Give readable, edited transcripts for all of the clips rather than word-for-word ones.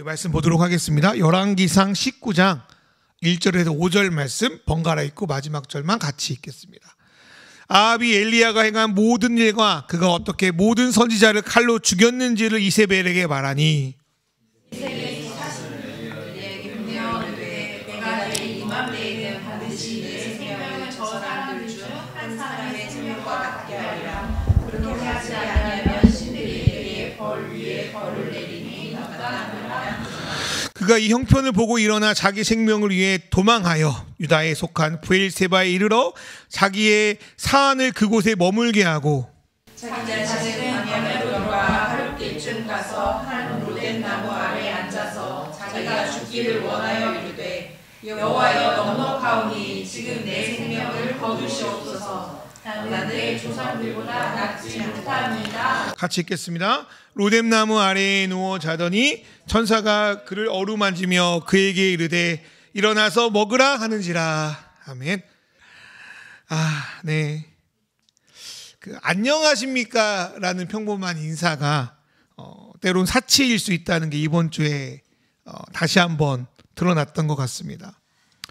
우리 말씀 보도록 하겠습니다. 열왕기상 19장 1절에서 5절 말씀 번갈아 읽고 마지막 절만 같이 읽겠습니다. 아합이 엘리야가 행한 모든 일과 그가 어떻게 모든 선지자를 칼로 죽였는지를 이세벨에게 말하니 내가 내 이맘때에는 반드시 내 생명을 저 사람들 중 한 사람의 생명과 같게 하리라. 그렇게 하지 아니하면 신들이 그의 벌 위에 벌을 내리니 나타나느라. 그가 이 형편을 보고 일어나 자기 생명을 위해 도망하여 유다에 속한 브엘세바에 이르러 자기의 사안을 그곳에 머물게 하고 자기 자식은 광야로 하룻길쯤 가서 한 로뎀나무 아래 앉아서 자기가 죽기를 원하여 이르되 여호와여 넉넉하오니 지금 내 생명을 거두시옵소서. 나는 내 조상들보다 낫지 못합니다. 같이 읽겠습니다. 로뎀나무 아래에 누워 자더니 천사가 그를 어루만지며 그에게 이르되 일어나서 먹으라 하는지라. 아멘. 네. 안녕하십니까 라는 평범한 인사가 때론 사치일 수 있다는 게 이번 주에 다시 한번 드러났던 것 같습니다.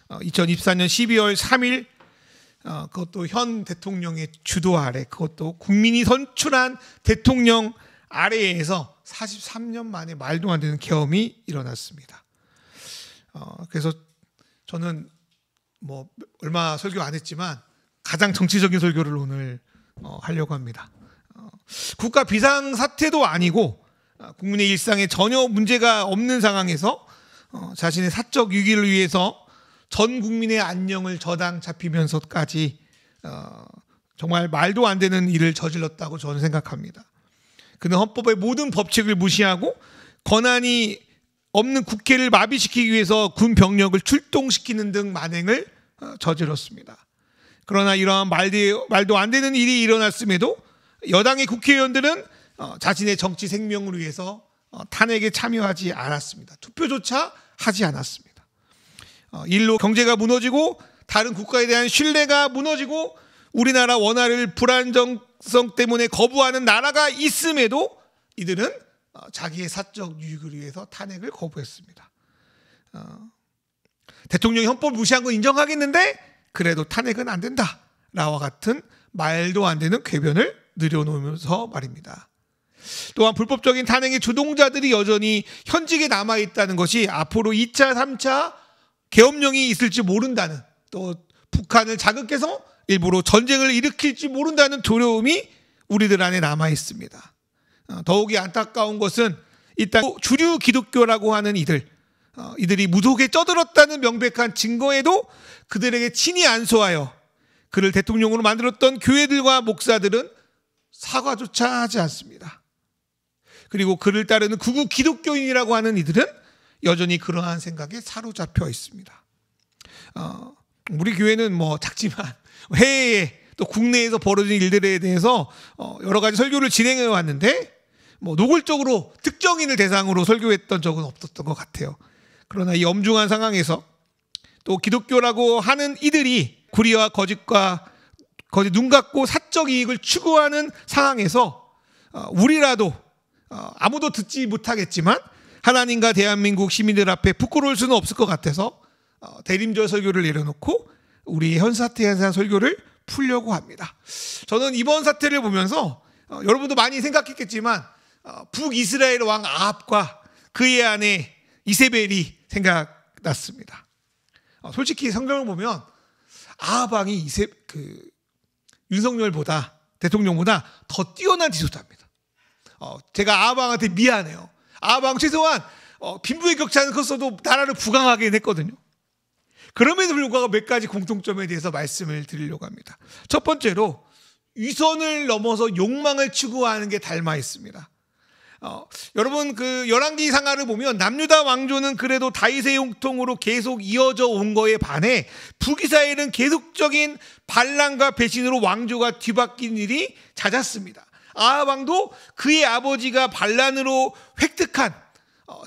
2024년 12월 3일 그것도 현 대통령의 주도 아래, 그것도 국민이 선출한 대통령 아래에서 43년 만에 말도 안 되는 계엄이 일어났습니다. 그래서 저는 얼마 설교 안 했지만 가장 정치적인 설교를 오늘 하려고 합니다. 국가 비상사태도 아니고 국민의 일상에 전혀 문제가 없는 상황에서 자신의 사적 유기를 위해서 전 국민의 안녕을 저당 잡히면서까지 정말 말도 안 되는 일을 저질렀다고 저는 생각합니다. 그는 헌법의 모든 법칙을 무시하고 권한이 없는 국회를 마비시키기 위해서 군 병력을 출동시키는 등 만행을 저질렀습니다. 그러나 이러한 말도 안 되는 일이 일어났음에도 여당의 국회의원들은 자신의 정치 생명을 위해서 탄핵에 참여하지 않았습니다. 투표조차 하지 않았습니다. 일로 경제가 무너지고 다른 국가에 대한 신뢰가 무너지고 우리나라 원화를 불안정성 때문에 거부하는 나라가 있음에도 이들은 자기의 사적 유익을 위해서 탄핵을 거부했습니다. 대통령이 헌법을 무시한 건 인정하겠는데 그래도 탄핵은 안 된다 라와 같은 말도 안 되는 궤변을 늘여놓으면서 말입니다. 또한 불법적인 탄핵의 주동자들이 여전히 현직에 남아있다는 것이 앞으로 2차, 3차 계엄령이 있을지 모른다는, 또 북한을 자극해서 일부러 전쟁을 일으킬지 모른다는 두려움이 우리들 안에 남아있습니다. 더욱이 안타까운 것은 일단 주류 기독교라고 하는 이들이 무속에 쩌들었다는 명백한 증거에도 그들에게 친히 안수하여 그를 대통령으로 만들었던 교회들과 목사들은 사과조차 하지 않습니다. 그리고 그를 따르는 극우 기독교인이라고 하는 이들은 여전히 그러한 생각에 사로잡혀 있습니다. 우리 교회는 작지만 해외에 또 국내에서 벌어진 일들에 대해서 여러 가지 설교를 진행해 왔는데 노골적으로 특정인을 대상으로 설교했던 적은 없었던 것 같아요. 그러나 이 엄중한 상황에서 또 기독교라고 하는 이들이 구리와 거짓 눈 감고 사적 이익을 추구하는 상황에서 우리라도 아무도 듣지 못하겠지만 하나님과 대한민국 시민들 앞에 부끄러울 수는 없을 것 같아서 대림절 설교를 내려놓고 우리 현 사태에 대한 설교를 풀려고 합니다. 저는 이번 사태를 보면서 여러분도 많이 생각했겠지만 북이스라엘 왕 아합과 그의 아내 이세벨이 생각났습니다. 솔직히 성경을 보면 아합 왕이 윤석열보다, 대통령보다 더 뛰어난 지도자입니다. 제가 아합 왕한테 미안해요. 아합 왕 최소한 빈부의 격차는 컸어도 나라를 부강하게 했거든요. 그럼에도 불구하고 몇 가지 공통점에 대해서 말씀을 드리려고 합니다. 첫 번째로 위선을 넘어서 욕망을 추구하는 게 닮아 있습니다. 여러분 열왕기 상하를 보면 남유다 왕조는 그래도 다윗의 혈통으로 계속 이어져 온 거에 반해 북이스라엘은 계속적인 반란과 배신으로 왕조가 뒤바뀐 일이 잦았습니다. 아합 왕도 그의 아버지가 반란으로 획득한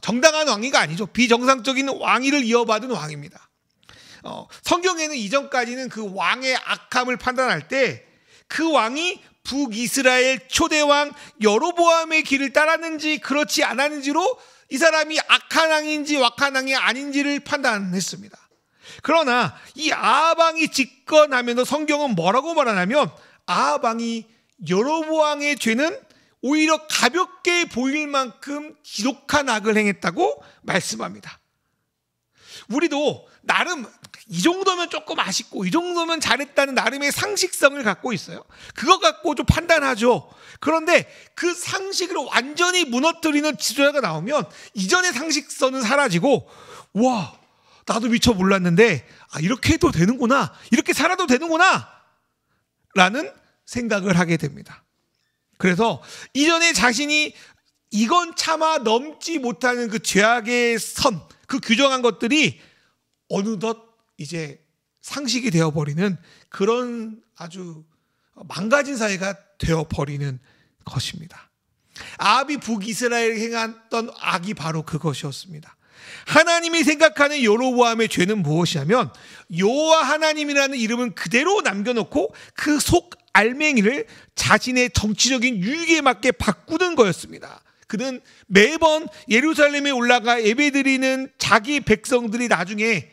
정당한 왕위가 아니죠. 비정상적인 왕위를 이어받은 왕입니다. 성경에는 이전까지는 그 왕의 악함을 판단할 때 그 왕이 북이스라엘 초대왕 여로보암의 길을 따랐는지 그렇지 않았는지로 이 사람이 악한 왕인지 악한 왕이 아닌지를 판단했습니다. 그러나 이 아합 왕이 집권하면서 성경은 뭐라고 말하냐면 아합 왕이 여로보암의 죄는 오히려 가볍게 보일 만큼 지독한 악을 행했다고 말씀합니다. 우리도 나름 이 정도면 조금 아쉽고 이 정도면 잘했다는 나름의 상식성을 갖고 있어요. 그거 갖고 좀 판단하죠. 그런데 그 상식을 완전히 무너뜨리는 지도자가 나오면 이전의 상식선은 사라지고 와, 나도 미처 몰랐는데 이렇게 해도 되는구나, 이렇게 살아도 되는구나 라는 생각을 하게 됩니다. 그래서 이전에 자신이 이건 차마 넘지 못하는 그 죄악의 선, 그 규정한 것들이 어느덧 이제 상식이 되어버리는 그런 아주 망가진 사회가 되어버리는 것입니다. 아합이 북이스라엘에 행했던 악이 바로 그것이었습니다. 하나님이 생각하는 여로보암의 죄는 무엇이냐면 여호와 하나님이라는 이름은 그대로 남겨놓고 그 속 알맹이를 자신의 정치적인 유익에 맞게 바꾸는 거였습니다. 그는 매번 예루살렘에 올라가 예배드리는 자기 백성들이 나중에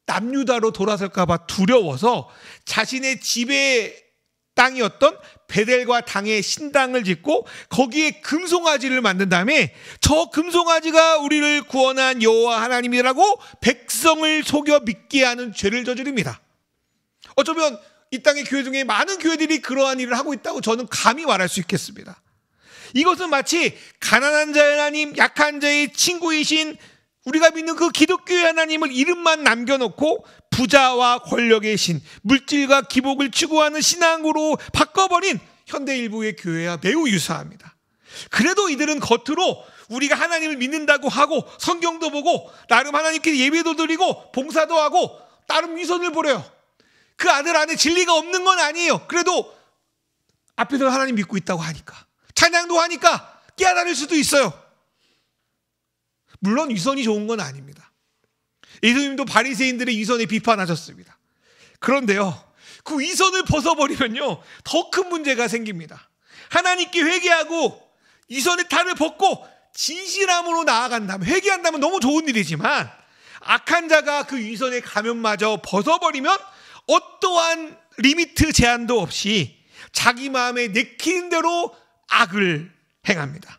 남유다로 돌아설까 봐 두려워서 자신의 지배 땅이었던 베델과 당에 신당을 짓고 거기에 금송아지를 만든 다음에 저 금송아지가 우리를 구원한 여호와 하나님이라고 백성을 속여 믿게 하는 죄를 저지릅니다. 어쩌면 이 땅의 교회 중에 많은 교회들이 그러한 일을 하고 있다고 저는 감히 말할 수 있겠습니다. 이것은 마치 가난한 자의 하나님, 약한 자의 친구이신 우리가 믿는 그 기독교의 하나님을 이름만 남겨놓고 부자와 권력의 신, 물질과 기복을 추구하는 신앙으로 바꿔버린 현대 일부의 교회와 매우 유사합니다. 그래도 이들은 겉으로 우리가 하나님을 믿는다고 하고 성경도 보고 나름 하나님께 예배도 드리고 봉사도 하고 나름 위선을 부려요. 그 아들 안에 진리가 없는 건 아니에요. 그래도 앞에서 하나님 믿고 있다고 하니까, 찬양도 하니까 깨달을 수도 있어요. 물론 위선이 좋은 건 아닙니다. 예수님도 바리새인들의 위선에 비판하셨습니다. 그런데요, 그 위선을 벗어버리면요 더 큰 문제가 생깁니다. 하나님께 회개하고 위선의 탈을 벗고 진실함으로 나아간다면, 회개한다면 너무 좋은 일이지만 악한 자가 그 위선의 가면마저 벗어버리면 어떠한 리미트 제한도 없이 자기 마음에 내키는 대로 악을 행합니다.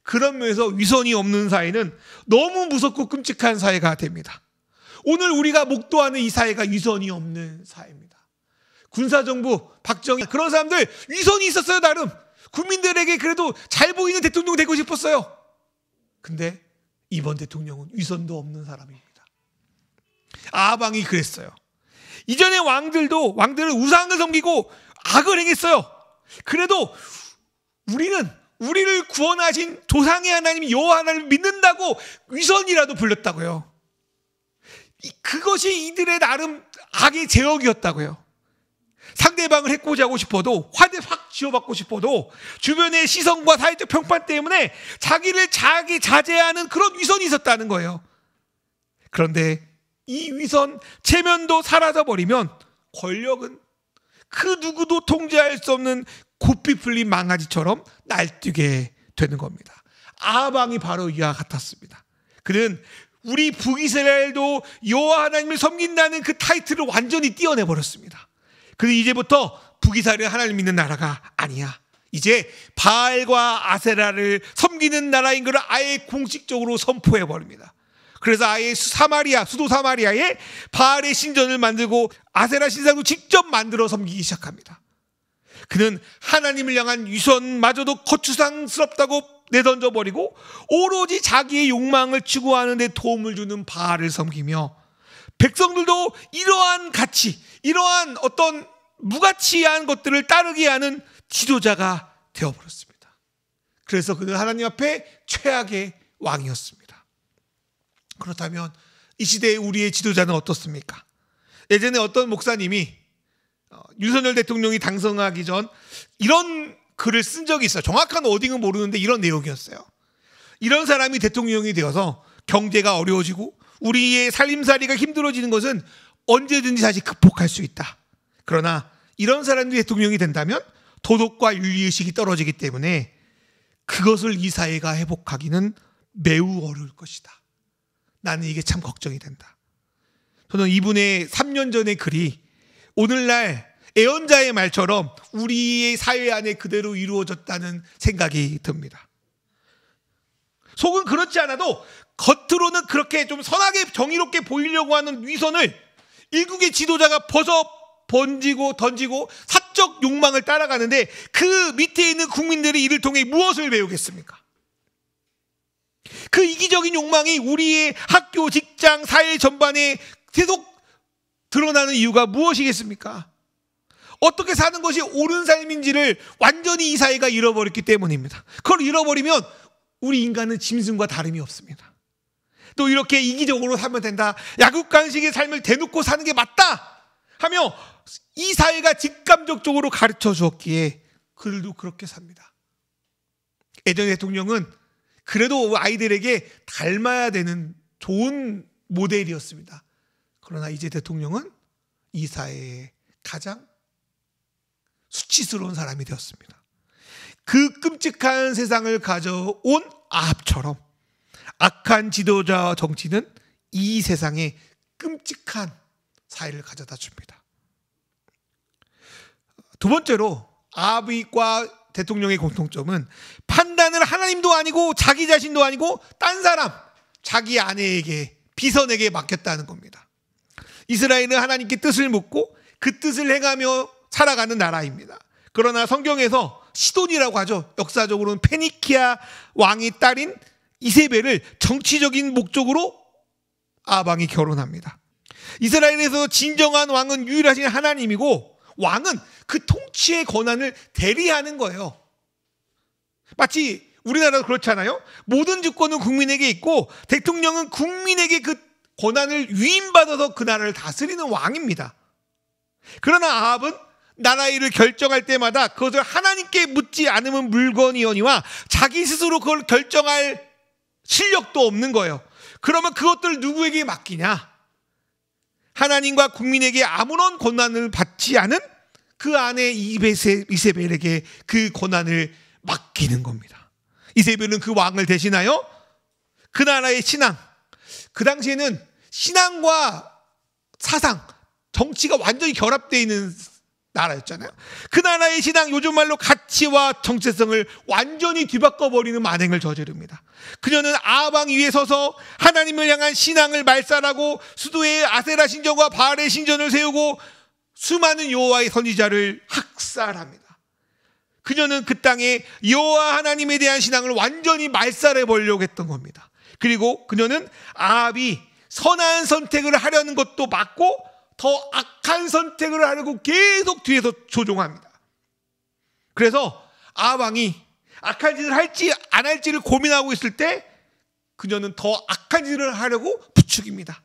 그런 면에서 위선이 없는 사회는 너무 무섭고 끔찍한 사회가 됩니다. 오늘 우리가 목도하는 이 사회가 위선이 없는 사회입니다. 군사정부, 박정희, 그런 사람들 위선이 있었어요. 나름 국민들에게 그래도 잘 보이는 대통령 되고 싶었어요. 근데 이번 대통령은 위선도 없는 사람입니다. 아합 왕이 그랬어요. 이전의 왕들은 우상을 섬기고 악을 행했어요. 그래도 우리를 구원하신 조상의 하나님 여호와 하나님을 믿는다고 위선이라도 불렸다고요. 그것이 이들의 나름 악의 제역이었다고요. 상대방을 해코지하고 싶어도, 화대 확 지어받고 싶어도 주변의 시선과 사회적 평판 때문에 자기를 자제하는 그런 위선이 있었다는 거예요. 그런데 이 위선 체면도 사라져버리면 권력은 그 누구도 통제할 수 없는 고삐 풀린 망아지처럼 날뛰게 되는 겁니다. 아합 왕이 바로 이와 같았습니다. 그는 우리 북이스라엘도 여호와 하나님을 섬긴다는 그 타이틀을 완전히 띄어내버렸습니다. 그는 이제부터 북이스라엘 하나님 믿는 나라가 아니야. 이제 바알과 아세라를 섬기는 나라인 것을 아예 공식적으로 선포해버립니다. 그래서 아예 수도 사마리아에 바알의 신전을 만들고 아세라 신상도 직접 만들어 섬기기 시작합니다. 그는 하나님을 향한 위선마저도 거추장스럽다고 내던져버리고 오로지 자기의 욕망을 추구하는 데 도움을 주는 바알을 섬기며 백성들도 이러한 가치, 이러한 어떤 무가치한 것들을 따르게 하는 지도자가 되어버렸습니다. 그래서 그는 하나님 앞에 최악의 왕이었습니다. 그렇다면 이 시대의 우리의 지도자는 어떻습니까? 예전에 어떤 목사님이 윤석열 대통령이 당선하기 전 이런 글을 쓴 적이 있어요. 정확한 워딩은 모르는데 이런 내용이었어요. 이런 사람이 대통령이 되어서 경제가 어려워지고 우리의 살림살이가 힘들어지는 것은 언제든지 다시 극복할 수 있다. 그러나 이런 사람들이 대통령이 된다면 도덕과 윤리의식이 떨어지기 때문에 그것을 이 사회가 회복하기는 매우 어려울 것이다. 나는 이게 참 걱정이 된다. 저는 이분의 3년 전의 글이 오늘날 애언자의 말처럼 우리의 사회 안에 그대로 이루어졌다는 생각이 듭니다. 속은 그렇지 않아도 겉으로는 그렇게 좀 선하게 정의롭게 보이려고 하는 위선을 일국의 지도자가 던지고 사적 욕망을 따라가는데 그 밑에 있는 국민들이 이를 통해 무엇을 배우겠습니까? 그 이기적인 욕망이 우리의 학교, 직장, 사회 전반에 계속 드러나는 이유가 무엇이겠습니까? 어떻게 사는 것이 옳은 삶인지를 완전히 이 사회가 잃어버렸기 때문입니다. 그걸 잃어버리면 우리 인간은 짐승과 다름이 없습니다. 또 이렇게 이기적으로 살면 된다, 약육강식의 삶을 대놓고 사는 게 맞다 하며 이 사회가 직감적적으로 가르쳐 주었기에 그들도 그렇게 삽니다. 예전 대통령은 그래도 아이들에게 닮아야 되는 좋은 모델이었습니다. 그러나 이제 대통령은 이 사회의 가장 수치스러운 사람이 되었습니다. 그 끔찍한 세상을 가져온 아합처럼 악한 지도자와 정치는 이 세상에 끔찍한 사회를 가져다 줍니다. 두 번째로 아합과 대통령의 공통점은 판단을 하나님도 아니고 자기 자신도 아니고 딴 사람, 자기 아내에게, 비선에게 맡겼다는 겁니다. 이스라엘은 하나님께 뜻을 묻고 그 뜻을 행하며 살아가는 나라입니다. 그러나 성경에서 시돈이라고 하죠. 역사적으로는 페니키아 왕의 딸인 이세벨을 정치적인 목적으로 아합이 결혼합니다. 이스라엘에서 진정한 왕은 유일하신 하나님이고 왕은 그 통치의 권한을 대리하는 거예요. 마치 우리나라도 그렇잖아요. 모든 주권은 국민에게 있고 대통령은 국민에게 그 권한을 위임받아서 그 나라를 다스리는 왕입니다. 그러나 아합은 나라 일을 결정할 때마다 그것을 하나님께 묻지 않으면 물건이오니와 자기 스스로 그걸 결정할 실력도 없는 거예요. 그러면 그것들을 누구에게 맡기냐? 하나님과 국민에게 아무런 권한을 받지 않은 그 아내 이세벨에게 그 권한을 맡기는 겁니다. 이세벨은 그 왕을 대신하여 그 나라의 신앙, 그 당시에는 신앙과 사상, 정치가 완전히 결합되어 있는 나라였잖아요. 그 나라의 신앙, 요즘 말로 가치와 정체성을 완전히 뒤바꿔버리는 만행을 저지릅니다. 그녀는 아합 왕 위에 서서 하나님을 향한 신앙을 말살하고 수도에 아세라 신전과 바알의 신전을 세우고 수많은 여호와의 선지자를 학살합니다. 그녀는 그 땅에 여호와 하나님에 대한 신앙을 완전히 말살해 보려고 했던 겁니다. 그리고 그녀는 아합이 선한 선택을 하려는 것도 맞고 더 악한 선택을 하려고 계속 뒤에서 조종합니다. 그래서 아합 왕이 악한 짓을 할지 안 할지를 고민하고 있을 때 그녀는 더 악한 짓을 하려고 부추깁니다.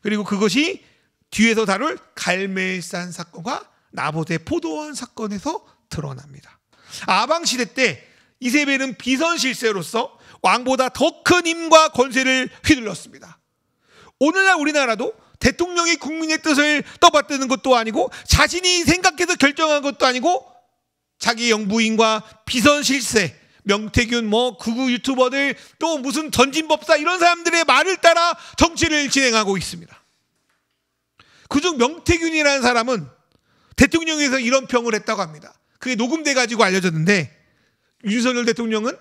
그리고 그것이 뒤에서 다룰 갈멜산 사건과 나봇의 포도원 사건에서 드러납니다. 아합 왕 시대 때 이세벨은 비선 실세로서 왕보다 더 큰 힘과 권세를 휘둘렀습니다. 오늘날 우리나라도 대통령이 국민의 뜻을 떠받드는 것도 아니고 자신이 생각해서 결정한 것도 아니고 자기 영부인과 비선 실세, 명태균, 극우 유튜버들, 또 무슨 전진법사 이런 사람들의 말을 따라 정치를 진행하고 있습니다. 그중 명태균이라는 사람은 대통령에서 이런 평을 했다고 합니다. 그게 녹음돼 가지고 알려졌는데 윤석열 대통령은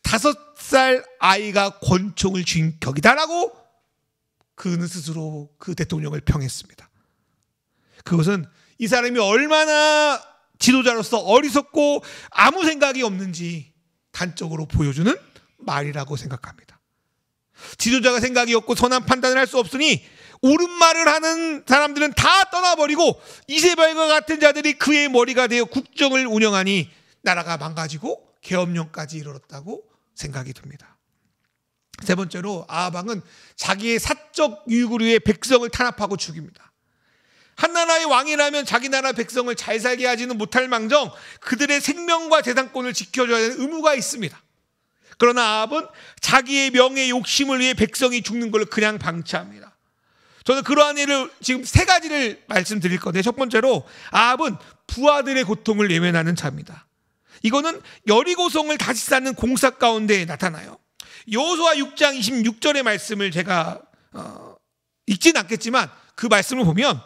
5살 아이가 권총을 쥔 격이다라고 그는 스스로 그 대통령을 평했습니다. 그것은 이 사람이 얼마나 지도자로서 어리석고 아무 생각이 없는지 단적으로 보여주는 말이라고 생각합니다. 지도자가 생각이 없고 선한 판단을 할 수 없으니 옳은 말을 하는 사람들은 다 떠나버리고 이세벨과 같은 자들이 그의 머리가 되어 국정을 운영하니 나라가 망가지고 계엄령까지 이르렀다고 생각이 듭니다. 세 번째로 아합 왕은 자기의 사적 유익을 위해 백성을 탄압하고 죽입니다. 한 나라의 왕이라면 자기 나라 백성을 잘 살게 하지는 못할 망정 그들의 생명과 재산권을 지켜줘야 하는 의무가 있습니다. 그러나 아합은 자기의 명예 욕심을 위해 백성이 죽는 걸 그냥 방치합니다. 저는 그러한 일을 지금 3가지를 말씀드릴 건데, 첫 번째로 아합은 부하들의 고통을 예면하는 자입니다. 이거는 여리고성을 다시 쌓는 공사 가운데 나타나요. 여호수아 6장 26절의 말씀을 제가 읽진 않겠지만 그 말씀을 보면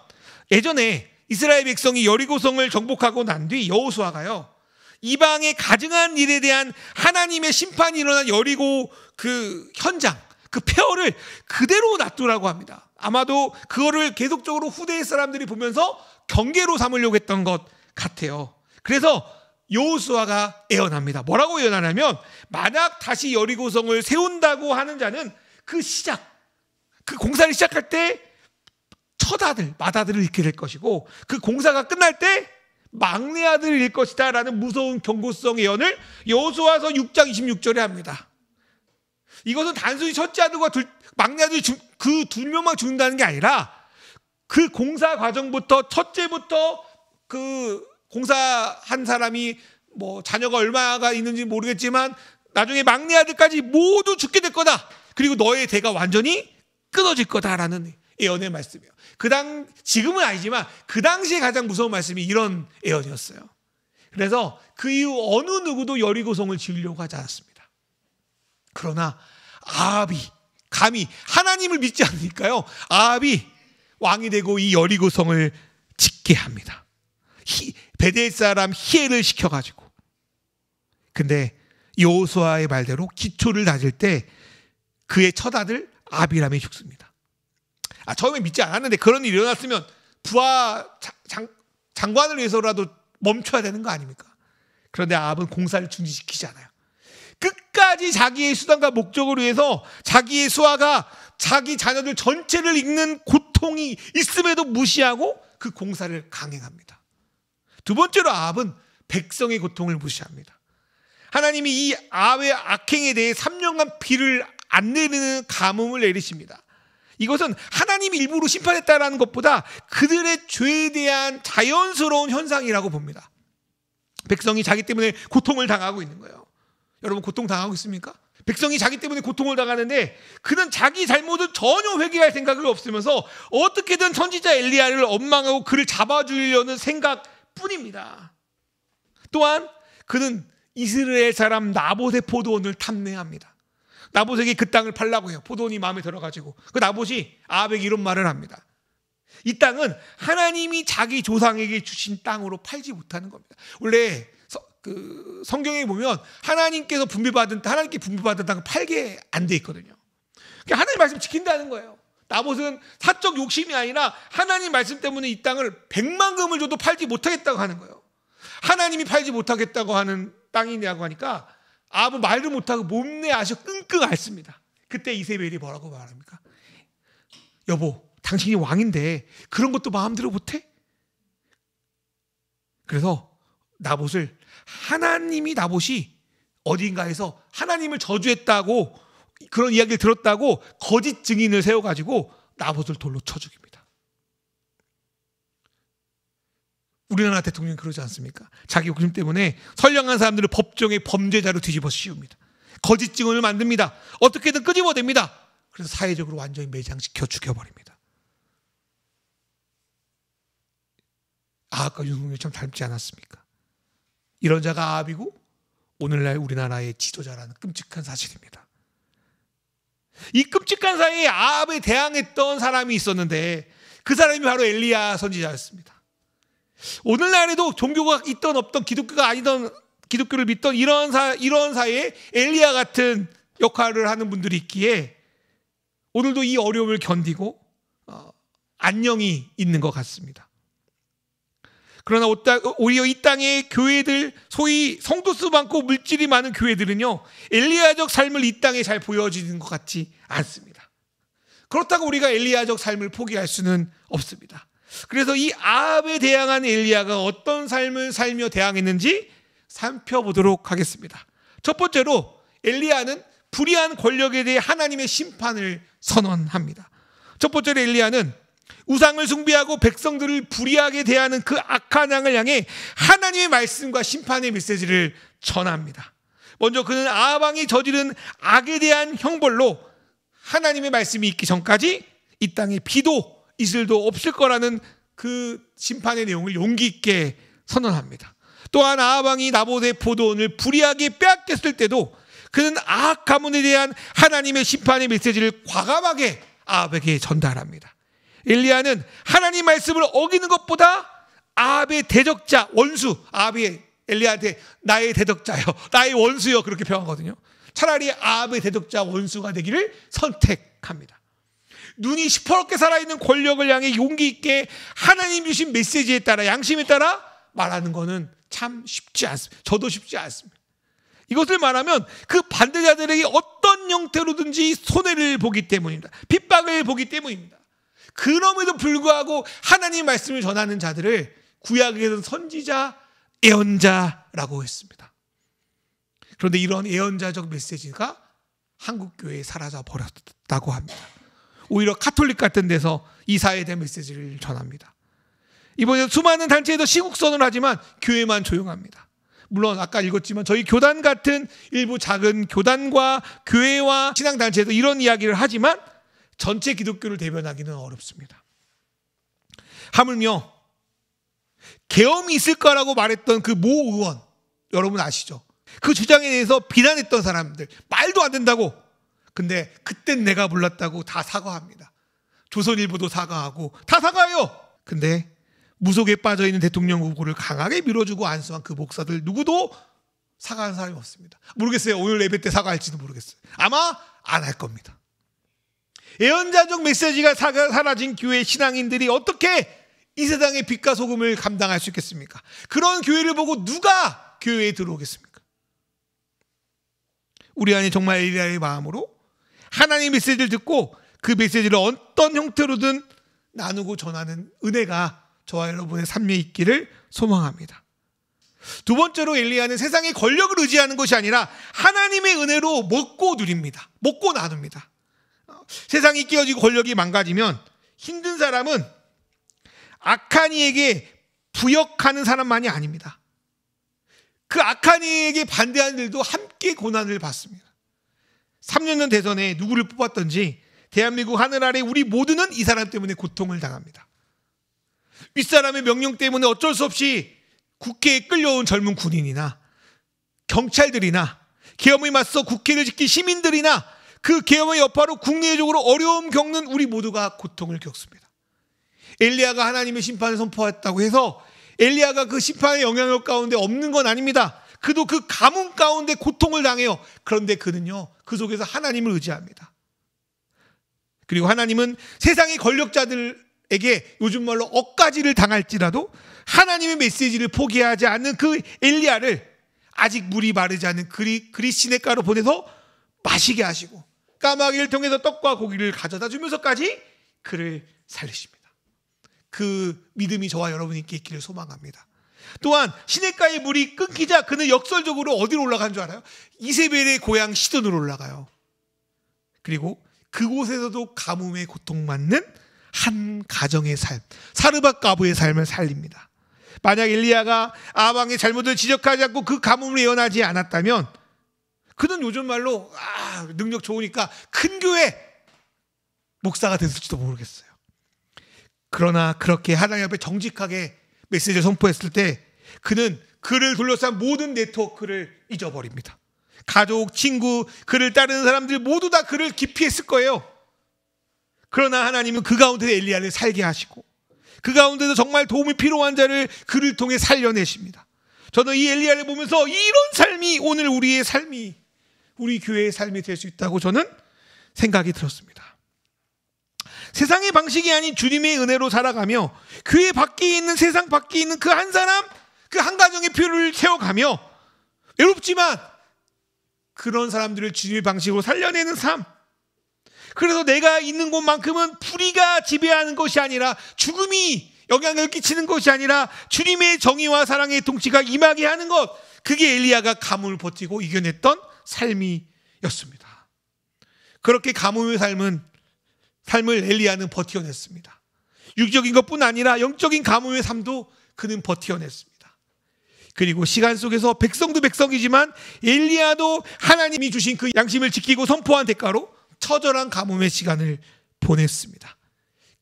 예전에 이스라엘 백성이 여리고성을 정복하고 난 뒤 여호수아가요, 이방의 가증한 일에 대한 하나님의 심판이 일어난 여리고 그 현장, 그 폐허를 그대로 놔두라고 합니다. 아마도 그거를 계속적으로 후대의 사람들이 보면서 경계로 삼으려고 했던 것 같아요. 그래서 여호수아가 예언합니다. 뭐라고 예언하냐면, 만약 다시 여리고성을 세운다고 하는 자는 그 공사를 시작할 때 첫 아들, 맏아들을 잃게 될 것이고, 그 공사가 끝날 때 막내 아들을 잃을 것이다 라는 무서운 경고성 예언을 여호수아서 6장 26절에 합니다. 이것은 단순히 첫째 아들과 막내 아들 그 두 명만 죽는다는 게 아니라, 그 공사 과정부터 첫째부터 그 공사한 사람이 뭐 자녀가 얼마가 있는지 모르겠지만 나중에 막내 아들까지 모두 죽게 될 거다. 그리고 너의 대가 완전히 끊어질 거다라는 예언의 말씀이에요. 지금은 아니지만 그 당시에 가장 무서운 말씀이 이런 예언이었어요. 그래서 그 이후 어느 누구도 여리고성을 지으려고 하지 않았습니다. 그러나 아합이 감히 하나님을 믿지 않으니까요, 아합이 왕이 되고 이 여리고성을 짓게 합니다. 베델 사람 히엘을 시켜가지고. 근데 여호수아의 말대로 기초를 다질 때 그의 첫 아들 아비람이 죽습니다. 처음에 믿지 않았는데 그런 일이 일어났으면 부하 장관을 위해서라도 멈춰야 되는 거 아닙니까? 그런데 아합은 공사를 중지시키지 않아요. 끝까지 자기의 수단과 목적을 위해서 자기의 수하가 자기 자녀들 전체를 잃는 고통이 있음에도 무시하고 그 공사를 강행합니다. 두 번째로 아합은 백성의 고통을 무시합니다. 하나님이 이 아합의 악행에 대해 3년간 비를 안 내리는 가뭄을 내리십니다. 이것은 하나님이 일부러 심판했다라는 것보다 그들의 죄에 대한 자연스러운 현상이라고 봅니다. 백성이 자기 때문에 고통을 당하고 있는 거예요. 여러분, 고통 당하고 있습니까? 백성이 자기 때문에 고통을 당하는데 그는 자기 잘못을 전혀 회개할 생각이 없으면서 어떻게든 선지자 엘리야를 원망하고 그를 잡아주려는 생각뿐입니다. 또한 그는 이스라엘 사람 나봇의 포도원을 탐내합니다. 나봇에게 그 땅을 팔라고 해요. 포도원이 마음에 들어가지고. 그 나봇이 아합에게 이런 말을 합니다. 이 땅은 하나님이 자기 조상에게 주신 땅으로 팔지 못하는 겁니다. 원래 성경에 보면 하나님께 분배받은 땅은 팔게 안 돼 있거든요. 그러니까 하나님 말씀 지킨다는 거예요. 나봇은 사적 욕심이 아니라 하나님 말씀 때문에 이 땅을 100만 금을 줘도 팔지 못하겠다고 하는 거예요. 하나님이 팔지 못하겠다고 하는 땅이냐고 하니까 아합은 말도 못하고 몸내 아셔 끙끙 앓습니다. 그때 이세벨이 뭐라고 말합니까? 여보, 당신이 왕인데 그런 것도 마음대로 못해? 그래서 나봇이 어딘가에서 하나님을 저주했다고, 그런 이야기를 들었다고 거짓 증인을 세워가지고 나봇을 돌로 쳐 죽입니다. 우리나라 대통령이 그러지 않습니까? 자기 욕심 때문에 선량한 사람들을 법정의 범죄자로 뒤집어 씌웁니다. 거짓 증언을 만듭니다. 어떻게든 끄집어냅니다. 그래서 사회적으로 완전히 매장시켜 죽여버립니다. 아합과 윤석열이 참 닮지 않았습니까? 이런 자가 아합이고 오늘날 우리나라의 지도자라는 끔찍한 사실입니다. 이 끔찍한 사이에 아합에 대항했던 사람이 있었는데 그 사람이 바로 엘리야 선지자였습니다. 오늘날에도 종교가 있던 없던, 기독교가 아니던, 기독교를 믿던 이런 사이에 엘리야 같은 역할을 하는 분들이 있기에 오늘도 이 어려움을 견디고 안녕이 있는 것 같습니다. 그러나 오히려 이 땅의 교회들, 소위 성도수 많고 물질이 많은 교회들은요, 엘리야적 삶을 이 땅에 잘 보여지는 것 같지 않습니다. 그렇다고 우리가 엘리야적 삶을 포기할 수는 없습니다. 그래서 이 아합에 대항한 엘리야가 어떤 삶을 살며 대항했는지 살펴보도록 하겠습니다. 첫 번째로 엘리야는 불의한 권력에 대해 하나님의 심판을 선언합니다. 첫 번째로 엘리야는 우상을 숭배하고 백성들을 불의하게 대하는 그 악한 양을 향해 하나님의 말씀과 심판의 메시지를 전합니다. 먼저 그는 아합 왕이 저지른 악에 대한 형벌로 하나님의 말씀이 있기 전까지 이 땅에 비도 이슬도 없을 거라는 그 심판의 내용을 용기 있게 선언합니다. 또한 아합 왕이 나봇의 포도원을 불의하게 빼앗겼을 때도 그는 아합 가문에 대한 하나님의 심판의 메시지를 과감하게 아합에게 전달합니다. 엘리야는 하나님 말씀을 어기는 것보다 아합의 대적자, 원수, 아합이 엘리야한테 나의 대적자요, 나의 원수요, 그렇게 표현하거든요. 차라리 아합의 대적자, 원수가 되기를 선택합니다. 눈이 시퍼렇게 살아있는 권력을 향해 용기 있게 하나님 주신 메시지에 따라, 양심에 따라 말하는 것은 참 쉽지 않습니다. 저도 쉽지 않습니다. 이것을 말하면 그 반대자들에게 어떤 형태로든지 손해를 보기 때문입니다. 핍박을 보기 때문입니다. 그럼에도 불구하고 하나님 말씀을 전하는 자들을 구약에서는 선지자, 예언자라고 했습니다. 그런데 이런 예언자적 메시지가 한국교회에 사라져 버렸다고 합니다. 오히려 카톨릭 같은 데서 이 사회에 대한 메시지를 전합니다. 이번에 수많은 단체에서 시국선언을 하지만 교회만 조용합니다. 물론 아까 읽었지만 저희 교단 같은 일부 작은 교단과 교회와 신앙단체에도 이런 이야기를 하지만 전체 기독교를 대변하기는 어렵습니다. 하물며 계엄이 있을 거라고 말했던 그 모 의원, 여러분 아시죠? 그 주장에 대해서 비난했던 사람들, 말도 안 된다고. 근데 그땐 내가 몰랐다고 다 사과합니다. 조선일보도 사과하고 다 사과해요. 근데 무속에 빠져있는 대통령 후보를 강하게 밀어주고 안수한 그 목사들 누구도 사과한 사람이 없습니다. 모르겠어요. 오늘 예배 때 사과할지도 모르겠어요. 아마 안 할 겁니다. 예언자적 메시지가 사라진 교회 신앙인들이 어떻게 이 세상의 빛과 소금을 감당할 수 있겠습니까? 그런 교회를 보고 누가 교회에 들어오겠습니까? 우리 안에 정말 엘리야의 마음으로 하나님의 메시지를 듣고 그 메시지를 어떤 형태로든 나누고 전하는 은혜가 저와 여러분의 삶에 있기를 소망합니다. 두 번째로 엘리야는 세상의 권력을 의지하는 것이 아니라 하나님의 은혜로 먹고 누립니다. 먹고 나눕니다. 세상이 끼어지고 권력이 망가지면 힘든 사람은 악한 이에게 부역하는 사람만이 아닙니다. 그 악한 이에게 반대하는 일도 함께 고난을 받습니다. 3년 전 대선에 누구를 뽑았던지 대한민국 하늘 아래 우리 모두는 이 사람 때문에 고통을 당합니다. 윗사람의 명령 때문에 어쩔 수 없이 국회에 끌려온 젊은 군인이나 경찰들이나 계엄에 맞서 국회를 지킨 시민들이나 그 계엄의 여파로 국내적으로 어려움 겪는 우리 모두가 고통을 겪습니다. 엘리야가 하나님의 심판을 선포했다고 해서 엘리야가 그 심판의 영향력 가운데 없는 건 아닙니다. 그도 그 가뭄 가운데 고통을 당해요. 그런데 그는요, 그 속에서 하나님을 의지합니다. 그리고 하나님은 세상의 권력자들에게 요즘 말로 억가지를 당할지라도 하나님의 메시지를 포기하지 않는 그 엘리야를 아직 물이 마르지 않은 그리시네가로 보내서 마시게 하시고 까마귀를 통해서 떡과 고기를 가져다 주면서까지 그를 살리십니다. 그 믿음이 저와 여러분께 있기를 소망합니다. 또한 시냇가의 물이 끊기자 그는 역설적으로 어디로 올라간 줄 알아요? 이세벨의 고향 시돈으로 올라가요. 그리고 그곳에서도 가뭄에 고통받는 한 가정의 삶, 사르밧 가부의 삶을 살립니다. 만약 엘리야가 아방의 잘못을 지적하지 않고 그 가뭄을 예언하지 않았다면 그는 요즘 말로 능력 좋으니까 큰 교회 목사가 됐을지도 모르겠어요. 그러나 그렇게 하나님 앞에 정직하게 메시지를 선포했을 때 그는 그를 둘러싼 모든 네트워크를 잊어버립니다. 가족, 친구, 그를 따르는 사람들 모두 다 그를 기피했을 거예요. 그러나 하나님은 그 가운데 엘리야를 살게 하시고 그 가운데서 정말 도움이 필요한 자를 그를 통해 살려내십니다. 저는 이 엘리야를 보면서 이런 삶이 오늘 우리의 삶이, 우리 교회의 삶이 될 수 있다고 저는 생각이 들었습니다. 세상의 방식이 아닌 주님의 은혜로 살아가며 교회 밖에 있는, 세상 밖에 있는 그 한 사람, 그 한 가정의 표를 세워가며 외롭지만 그런 사람들을 주님의 방식으로 살려내는 삶. 그래서 내가 있는 곳만큼은 불의가 지배하는 것이 아니라, 죽음이 영향을 끼치는 것이 아니라 주님의 정의와 사랑의 통치가 임하게 하는 것, 그게 엘리야가 가뭄을 버티고 이겨냈던 삶이었습니다. 그렇게 가뭄의 삶을 엘리야는 버텨냈습니다. 육적인 것뿐 아니라 영적인 가뭄의 삶도 그는 버텨냈습니다. 그리고 시간 속에서 백성도 백성이지만 엘리야도 하나님이 주신 그 양심을 지키고 선포한 대가로 처절한 가뭄의 시간을 보냈습니다.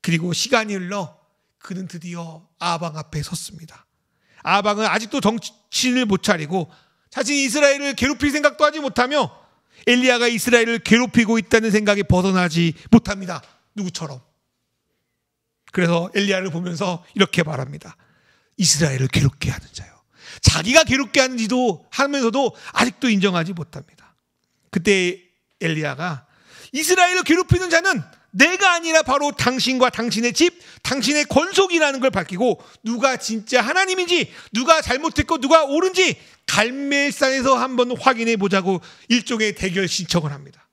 그리고 시간이 흘러 그는 드디어 아방 앞에 섰습니다. 아방은 아직도 정신을 못 차리고 자신이 이스라엘을 괴롭힐 생각도 하지 못하며 엘리야가 이스라엘을 괴롭히고 있다는 생각에 벗어나지 못합니다. 누구처럼. 그래서 엘리야를 보면서 이렇게 말합니다. 이스라엘을 괴롭게 하는 자요. 자기가 괴롭게 하는지도 하면서도 아직도 인정하지 못합니다. 그때 엘리야가 이스라엘을 괴롭히는 자는 내가 아니라 바로 당신과 당신의 집, 당신의 권속이라는 걸 밝히고 누가 진짜 하나님인지, 누가 잘못했고 누가 옳은지 갈멜산에서 한번 확인해 보자고 일종의 대결 신청을 합니다.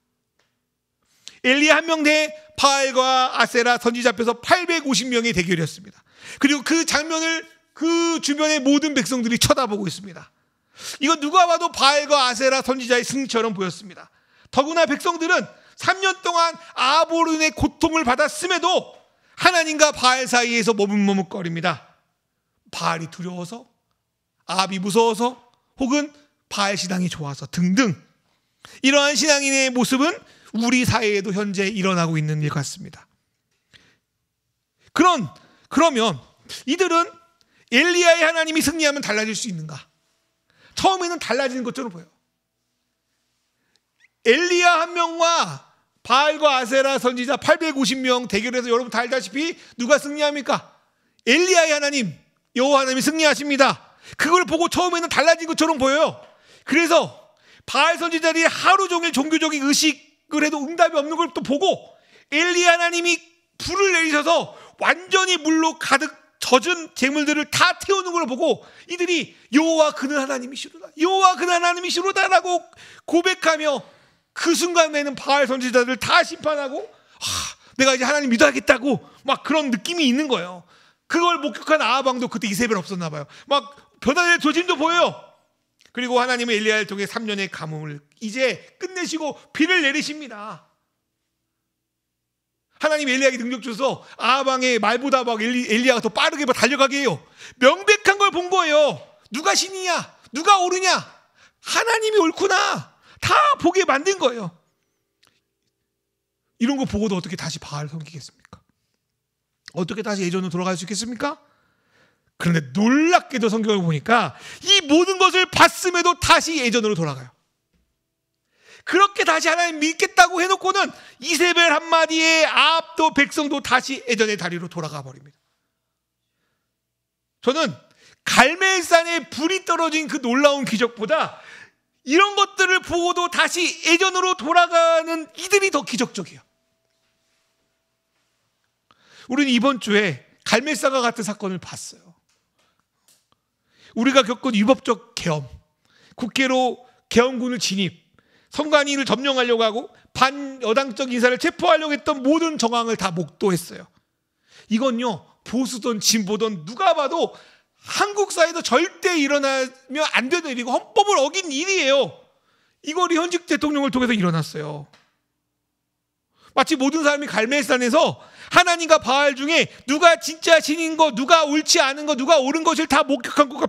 엘리야 한 명 대 바알과 아세라 선지자 앞에서 850명의 대결이었습니다. 그리고 그 장면을 그 주변의 모든 백성들이 쳐다보고 있습니다. 이건 누가 봐도 바알과 아세라 선지자의 승리처럼 보였습니다. 더구나 백성들은 3년 동안 아보른의 고통을 받았음에도 하나님과 바알 사이에서 머뭇머뭇거립니다. 바알이 두려워서, 아합이 무서워서, 혹은 바알 신앙이 좋아서 등등. 이러한 신앙인의 모습은 우리 사회에도 현재 일어나고 있는 일 같습니다. 그러면 이들은 엘리야의 하나님이 승리하면 달라질 수 있는가? 처음에는 달라지는 것처럼 보여요. 엘리야 한 명과 바알과 아세라 선지자 850명 대결해서 여러분 다 알다시피 누가 승리합니까? 엘리야의 하나님, 여호와 하나님이 승리하십니다. 그걸 보고 처음에는 달라진 것처럼 보여요. 그래서 바알 선지자들이 하루 종일 종교적인 의식을 해도 응답이 없는 걸 또 보고 엘리야 하나님이 불을 내리셔서 완전히 물로 가득 젖은 재물들을 다 태우는 걸 보고 이들이 여호와 그는 하나님이시로다, 여호와 그는 하나님이시로다라고 고백하며 그 순간에는 바알 선지자들을 다 심판하고 내가 이제 하나님 믿어야겠다고 막 그런 느낌이 있는 거예요. 그걸 목격한 아합 왕도 그때 이세벨 없었나 봐요. 막 변화될 조짐도 보여요. 그리고 하나님은 엘리야를 통해 3년의 가뭄을 이제 끝내시고 비를 내리십니다. 하나님 엘리야에게 능력 주셔서 아합 왕의 말보다 막 엘리야가 더 빠르게 달려가게 해요. 명백한 걸 본 거예요. 누가 신이냐, 누가 옳으냐, 하나님이 옳구나 다 보게 만든 거예요. 이런 거 보고도 어떻게 다시 바알을 섬기겠습니까? 어떻게 다시 예전으로 돌아갈 수 있겠습니까? 그런데 놀랍게도 성경을 보니까 이 모든 것을 봤음에도 다시 예전으로 돌아가요. 그렇게 다시 하나님 믿겠다고 해놓고는 이세벨 한마디에 아합도 백성도 다시 예전의 다리로 돌아가 버립니다. 저는 갈멜산에 불이 떨어진 그 놀라운 기적보다 이런 것들을 보고도 다시 예전으로 돌아가는 이들이 더 기적적이에요. 우리는 이번 주에 갈멜산과 같은 사건을 봤어요. 우리가 겪은 위법적 계엄, 국회로 계엄군을 진입, 선관위를 점령하려고 하고 반여당적 인사를 체포하려고 했던 모든 정황을 다 목도했어요. 이건요, 보수든 진보든 누가 봐도 한국 사회에서 절대 일어나면 안 되는 일이고 헌법을 어긴 일이에요. 이걸 현직 대통령을 통해서 일어났어요. 마치 모든 사람이 갈멜산에서 하나님과 바알 중에 누가 진짜 신인 거, 누가 옳지 않은 거, 누가 옳은 것을 다 목격한 것과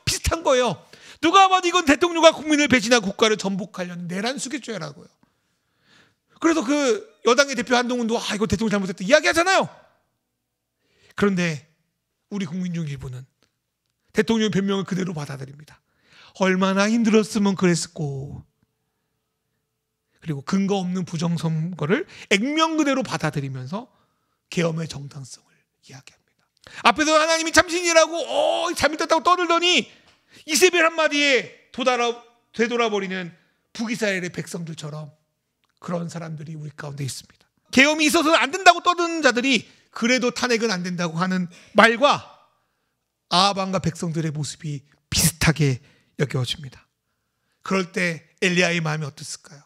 비슷한 거예요. 누가 봐도 이건 대통령과 국민을 배신한 국가를 전복하려는 내란 수괴죄라고요. 그래서 그 여당의 대표 한동훈도 이거 대통령 잘못했다 이야기하잖아요. 그런데 우리 국민 중 일부는 대통령의 변명을 그대로 받아들입니다. 얼마나 힘들었으면 그랬을꼬. 그리고 근거 없는 부정선거를 액면 그대로 받아들이면서 계엄의 정당성을 이야기합니다. 앞에서 하나님이 참신이라고 잘못됐다고 떠들더니 이세벨 한마디에 되돌아버리는 북이스라엘의 백성들처럼 그런 사람들이 우리 가운데 있습니다. 계엄이 있어서는 안 된다고 떠드는 자들이 그래도 탄핵은 안 된다고 하는 말과 아합 왕과 백성들의 모습이 비슷하게 여겨집니다. 그럴 때 엘리야의 마음이 어땠을까요?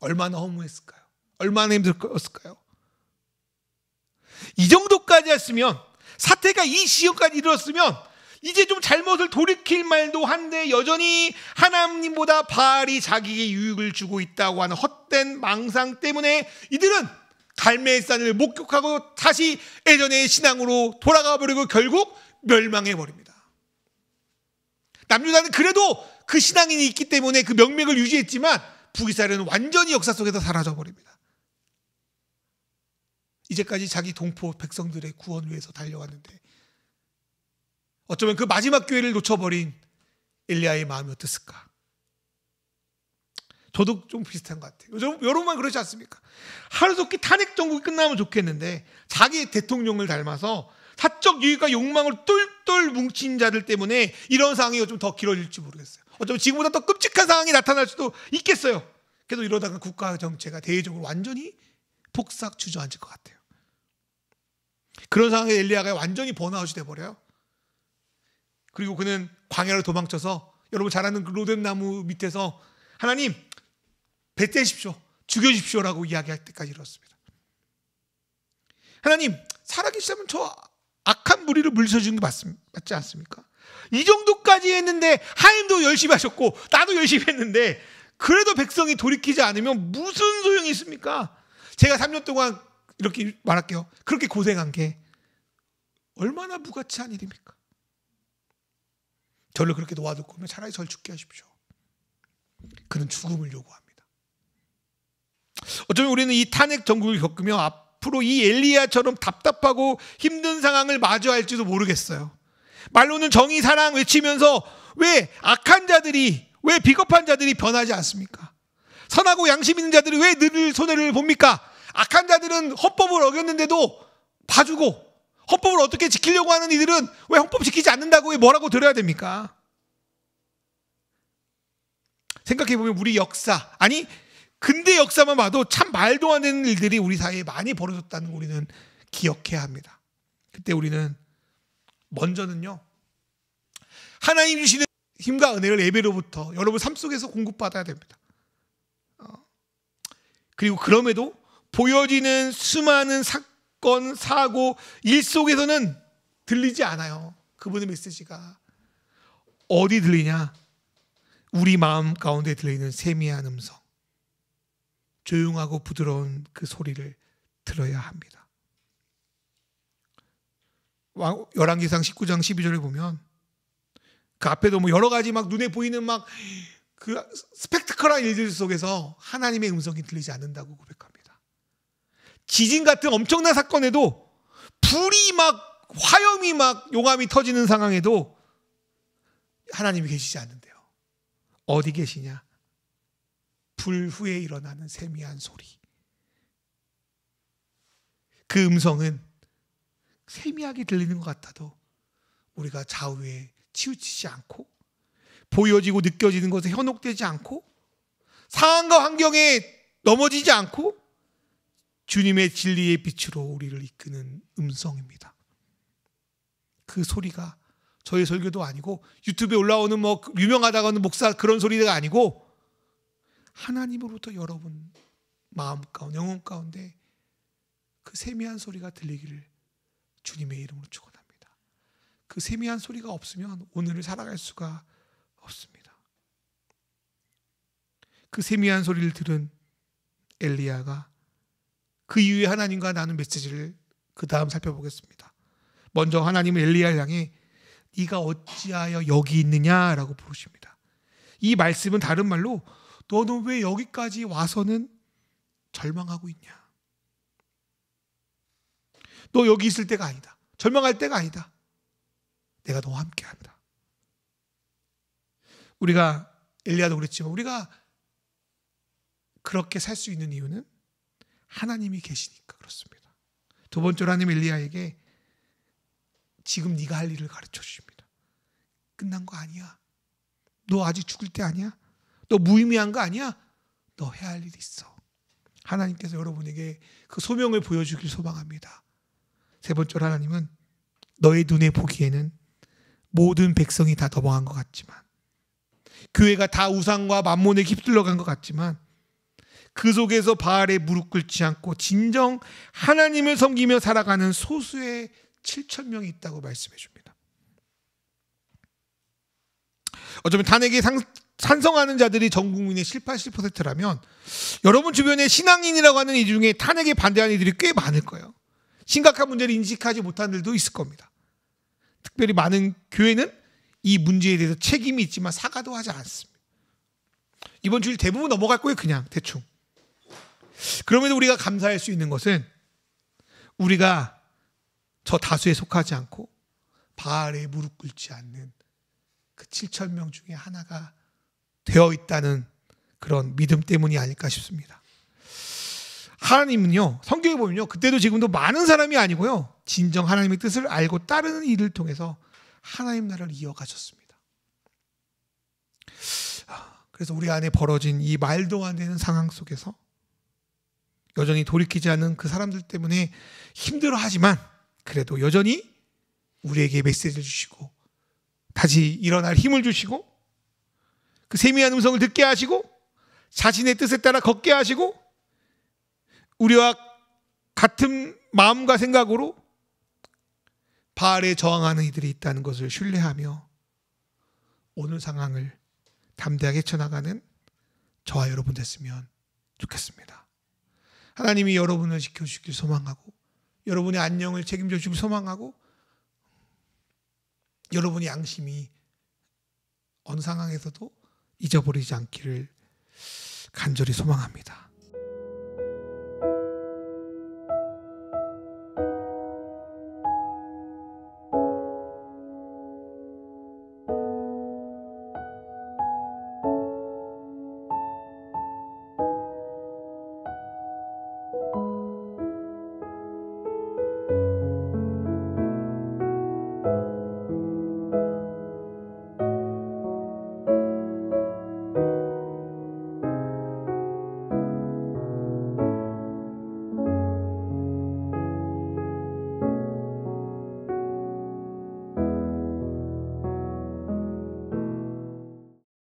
얼마나 허무했을까요? 얼마나 힘들었을까요? 이 정도까지 했으면, 사태가 이 시험까지 이르렀으면 이제 좀 잘못을 돌이킬 말도 한데 여전히 하나님보다 바알이 자기에게 유익을 주고 있다고 하는 헛된 망상 때문에 이들은 갈멜산을 목격하고 다시 예전의 신앙으로 돌아가 버리고 결국 멸망해 버립니다. 남유다는 그래도 그 신앙인이 있기 때문에 그 명맥을 유지했지만 북이스라엘은 완전히 역사 속에서 사라져 버립니다. 이제까지 자기 동포 백성들의 구원을 위해서 달려왔는데 어쩌면 그 마지막 기회를 놓쳐버린 엘리야의 마음이 어땠을까? 저도 좀 비슷한 것 같아요. 여러분만 그렇지 않습니까? 하루속히 탄핵 정국이 끝나면 좋겠는데 자기 대통령을 닮아서 사적 유익과 욕망을 똘똘 뭉친 자들 때문에 이런 상황이 좀 더 길어질지 모르겠어요. 어쩌면 지금보다 더 끔찍한 상황이 나타날 수도 있겠어요. 그래도 이러다가 국가 정체가 대외적으로 완전히 폭삭 주저앉을 것 같아요. 그런 상황에 엘리야가 완전히 번아웃이 돼버려요. 그리고 그는 광야로 도망쳐서 여러분 잘 아는 그 로뎀나무 밑에서 하나님 뱉으십시오, 죽여주십시오라고 이야기할 때까지 이렇습니다. 하나님 살아계시다면 저 악한 무리를 물리쳐주는 게 맞지 않습니까? 이 정도까지 했는데 하나님도 열심히 하셨고 나도 열심히 했는데 그래도 백성이 돌이키지 않으면 무슨 소용이 있습니까? 제가 3년 동안 이렇게 말할게요. 그렇게 고생한 게 얼마나 무가치한 일입니까? 저를 그렇게 놓아둘 거면 차라리 저를 죽게 하십시오. 그는 죽음을 요구합니다. 어쩌면 우리는 이 탄핵 정국을 겪으며 앞으로 이 엘리야처럼 답답하고 힘든 상황을 마주할지도 모르겠어요. 말로는 정의 사랑 외치면서 왜 악한 자들이, 왜 비겁한 자들이 변하지 않습니까? 선하고 양심 있는 자들이 왜 늘 손해를 봅니까? 악한 자들은 헌법을 어겼는데도 봐주고 헌법을 어떻게 지키려고 하는 이들은 왜 헌법 지키지 않는다고 왜 뭐라고 들어야 됩니까? 생각해보면 우리 역사, 아니 근대 역사만 봐도 참 말도 안 되는 일들이 우리 사이에 많이 벌어졌다는 거 우리는 기억해야 합니다. 그때 우리는 먼저는요, 하나님 주시는 힘과 은혜를 예배로부터 여러분 삶 속에서 공급받아야 됩니다. 그리고 그럼에도 보여지는 수많은 사건, 사고, 일 속에서는 들리지 않아요. 그분의 메시지가. 어디 들리냐? 우리 마음 가운데 들리는 세미한 음성, 조용하고 부드러운 그 소리를 들어야 합니다. 열왕기상 19장 12절에 보면 그 앞에도 뭐 여러 가지 막 눈에 보이는 막 그 스펙타클한 일들 속에서 하나님의 음성이 들리지 않는다고 고백합니다. 지진 같은 엄청난 사건에도 불이 막 화염이 막 용암이 터지는 상황에도 하나님이 계시지 않는데요. 어디 계시냐? 불 후에 일어나는 세미한 소리. 그 음성은 세미하게 들리는 것 같아도 우리가 좌우에 치우치지 않고 보여지고 느껴지는 것에 현혹되지 않고 상황과 환경에 넘어지지 않고 주님의 진리의 빛으로 우리를 이끄는 음성입니다. 그 소리가 저의 설교도 아니고 유튜브에 올라오는 뭐 유명하다고 하는 목사 그런 소리가 아니고 하나님으로부터 여러분 마음 가운데, 영혼 가운데 그 세미한 소리가 들리기를 주님의 이름으로 축원합니다. 그 세미한 소리가 없으면 오늘을 살아갈 수가 없습니다. 그 세미한 소리를 들은 엘리야가 그 이후에 하나님과 나눈 메시지를 그 다음 살펴보겠습니다. 먼저 하나님은 엘리야를 향해 네가 어찌하여 여기 있느냐라고 부르십니다. 이 말씀은 다른 말로 너는 왜 여기까지 와서는 절망하고 있냐? 너 여기 있을 때가 아니다. 절망할 때가 아니다. 내가 너와 함께한다. 우리가 엘리야도 그랬지만 우리가 그렇게 살 수 있는 이유는 하나님이 계시니까 그렇습니다. 두 번째로 하나님 엘리야에게 지금 네가 할 일을 가르쳐 주십니다. 끝난 거 아니야. 너 아직 죽을 때 아니야. 너 무의미한 거 아니야. 너 해야 할 일이 있어. 하나님께서 여러분에게 그 소명을 보여주길 소망합니다. 세 번째로 하나님은 너의 눈에 보기에는 모든 백성이 다 넘어간 것 같지만, 교회가 다 우상과 만몬에 휩쓸려간 것 같지만 그 속에서 바알에 무릎 꿇지 않고 진정 하나님을 섬기며 살아가는 소수의 7,000명이 있다고 말씀해 줍니다. 어쩌면 탄핵에 찬성하는 자들이 전 국민의 80%라면 여러분 주변에 신앙인이라고 하는 이 중에 탄핵에 반대하는 이들이 꽤 많을 거예요. 심각한 문제를 인식하지 못하는 일도 있을 겁니다. 특별히 많은 교회는 이 문제에 대해서 책임이 있지만 사과도 하지 않습니다. 이번 주일 대부분 넘어갈 거예요. 그냥 대충. 그럼에도 우리가 감사할 수 있는 것은 우리가 저 다수에 속하지 않고 바알에 무릎 꿇지 않는 그 7,000명 중에 하나가 되어 있다는 그런 믿음 때문이 아닐까 싶습니다. 하나님은요, 성경에 보면요, 그때도 지금도 많은 사람이 아니고요, 진정 하나님의 뜻을 알고 따르는 일을 통해서 하나님 나라를 이어가셨습니다. 그래서 우리 안에 벌어진 이 말도 안 되는 상황 속에서 여전히 돌이키지 않는 그 사람들 때문에 힘들어하지만 그래도 여전히 우리에게 메시지를 주시고 다시 일어날 힘을 주시고 그 세미한 음성을 듣게 하시고 자신의 뜻에 따라 걷게 하시고 우리와 같은 마음과 생각으로 바알에 저항하는 이들이 있다는 것을 신뢰하며 오늘 상황을 담대하게 쳐나가는 저와 여러분 됐으면 좋겠습니다. 하나님이 여러분을 지켜주시길 소망하고 여러분의 안녕을 책임져 주길 소망하고 여러분의 양심이 어느 상황에서도 잊어버리지 않기를 간절히 소망합니다.